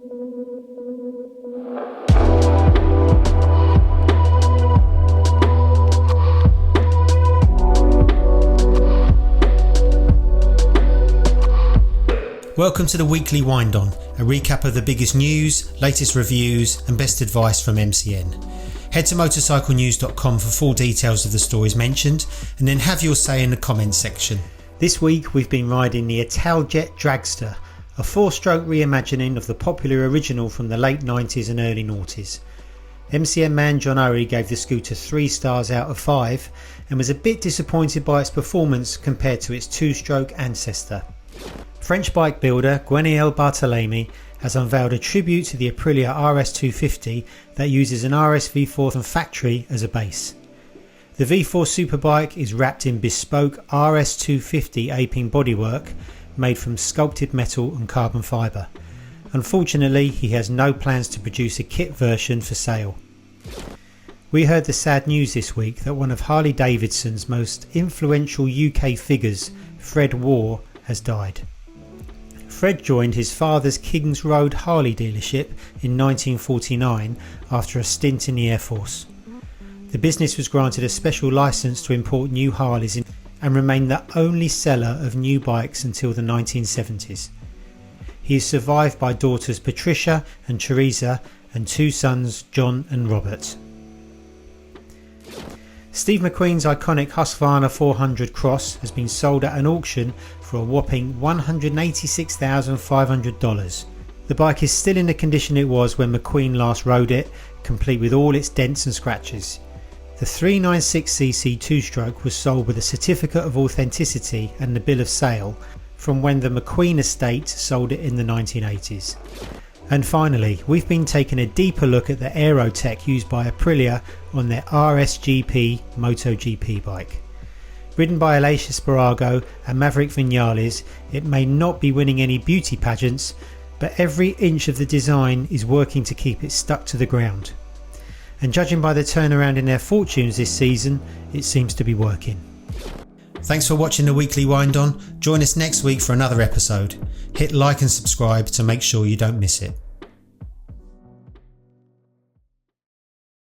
Welcome to the weekly wind on, a recap of the biggest news, latest reviews and best advice from MCN. Head to Motorcyclenews.com for full details of the stories mentioned and then have your say in the comments section. This week we've been riding the Italjet Dragster, a 4-stroke reimagining of the popular original from the late 90s and early noughties. MCN man John Ory gave the scooter 3 stars out of 5 and was a bit disappointed by its performance compared to its 2-stroke ancestor. French bike builder Gwenaël Barthélémy has unveiled a tribute to the Aprilia RS250 that uses an RSV4 from factory as a base. The V4 superbike is wrapped in bespoke RS250 aping bodywork made from sculpted metal and carbon fibre. Unfortunately, he has no plans to produce a kit version for sale. We heard the sad news this week that one of Harley-Davidson's most influential UK figures, Fred Warr, has died. Fred joined his father's Kings Road Harley dealership in 1949 after a stint in the Air Force. The business was granted a special licence to import new Harleys and remained the only seller of new bikes until the 1970s. He is survived by daughters Patricia and Teresa and 2 sons John and Robert. Steve McQueen's iconic Husqvarna 400 Cross has been sold at an auction for a whopping $186,500. The bike is still in the condition it was when McQueen last rode it, complete with all its dents and scratches. The 396cc 2-stroke was sold with a certificate of authenticity and the bill of sale from when the McQueen estate sold it in the 1980s. And finally, we've been taking a deeper look at the aero tech used by Aprilia on their RSGP MotoGP bike. Ridden by Aleix Espargaro and Maverick Viñales, it may not be winning any beauty pageants, but every inch of the design is working to keep it stuck to the ground. And judging by the turnaround in their fortunes this season, it seems to be working. Thanks for watching the weekly wind on. Join us next week for another episode. Hit like and subscribe to make sure you don't miss it.